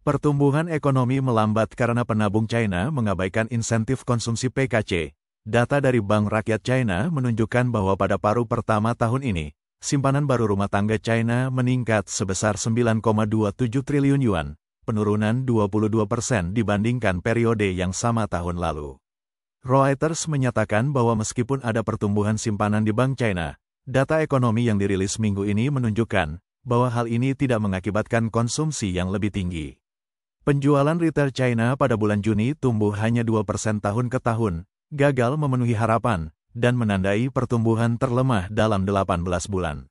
Pertumbuhan ekonomi melambat karena penabung China mengabaikan insentif konsumsi PKC. Data dari Bank Rakyat China menunjukkan bahwa pada paruh pertama tahun ini, simpanan baru rumah tangga China meningkat sebesar 9,27 triliun yuan, penurunan 22% dibandingkan periode yang sama tahun lalu. Reuters menyatakan bahwa meskipun ada pertumbuhan simpanan di Bank China, data ekonomi yang dirilis minggu ini menunjukkan bahwa hal ini tidak mengakibatkan konsumsi yang lebih tinggi. Penjualan retail China pada bulan Juni tumbuh hanya 2% tahun ke tahun, gagal memenuhi harapan, dan menandai pertumbuhan terlemah dalam 18 bulan.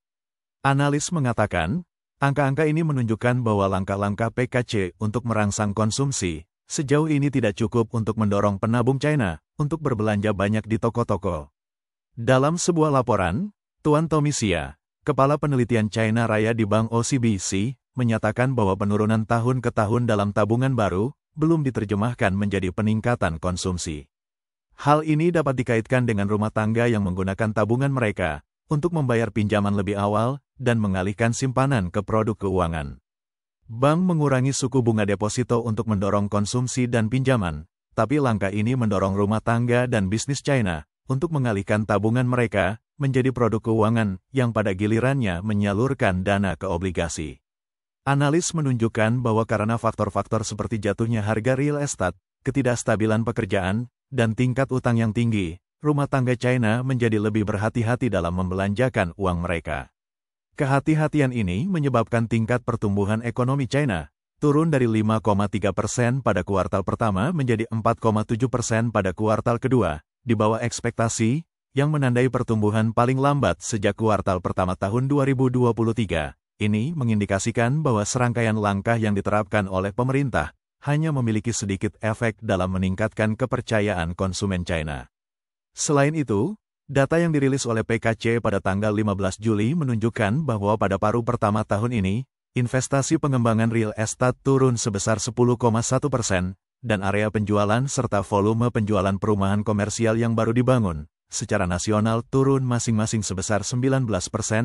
Analis mengatakan, angka-angka ini menunjukkan bahwa langkah-langkah PKC untuk merangsang konsumsi sejauh ini tidak cukup untuk mendorong penabung China untuk berbelanja banyak di toko-toko. Dalam sebuah laporan, Tuan Tommy Xia, Kepala Penelitian China Raya di Bank OCBC, menyatakan bahwa penurunan tahun ke tahun dalam tabungan baru belum diterjemahkan menjadi peningkatan konsumsi. Hal ini dapat dikaitkan dengan rumah tangga yang menggunakan tabungan mereka untuk membayar pinjaman lebih awal dan mengalihkan simpanan ke produk keuangan. Bank mengurangi suku bunga deposito untuk mendorong konsumsi dan pinjaman, tapi langkah ini mendorong rumah tangga dan bisnis China untuk mengalihkan tabungan mereka menjadi produk keuangan yang pada gilirannya menyalurkan dana ke obligasi. Analis menunjukkan bahwa karena faktor-faktor seperti jatuhnya harga real estate, ketidakstabilan pekerjaan, dan tingkat utang yang tinggi, rumah tangga China menjadi lebih berhati-hati dalam membelanjakan uang mereka. Kehati-hatian ini menyebabkan tingkat pertumbuhan ekonomi China turun dari 5,3% pada kuartal pertama menjadi 4,7% pada kuartal kedua, di bawah ekspektasi, yang menandai pertumbuhan paling lambat sejak kuartal pertama tahun 2023. Ini mengindikasikan bahwa serangkaian langkah yang diterapkan oleh pemerintah hanya memiliki sedikit efek dalam meningkatkan kepercayaan konsumen China. Selain itu, data yang dirilis oleh PKC pada tanggal 15 Juli menunjukkan bahwa pada paruh pertama tahun ini, investasi pengembangan real estate turun sebesar 10,1%, dan area penjualan serta volume penjualan perumahan komersial yang baru dibangun secara nasional turun masing-masing sebesar 19%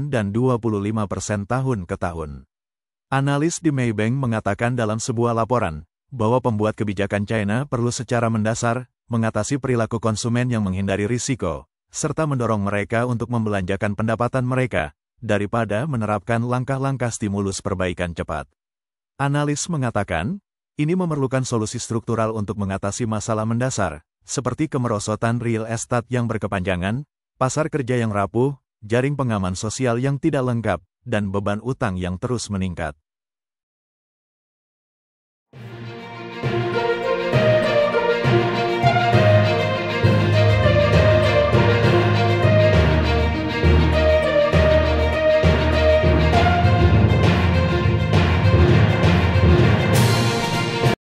dan 25% tahun ke tahun. Analis di Maybank mengatakan dalam sebuah laporan bahwa pembuat kebijakan China perlu secara mendasar mengatasi perilaku konsumen yang menghindari risiko, serta mendorong mereka untuk membelanjakan pendapatan mereka, daripada menerapkan langkah-langkah stimulus perbaikan cepat. Analis mengatakan, ini memerlukan solusi struktural untuk mengatasi masalah mendasar, seperti kemerosotan real estate yang berkepanjangan, pasar kerja yang rapuh, jaring pengaman sosial yang tidak lengkap, dan beban utang yang terus meningkat.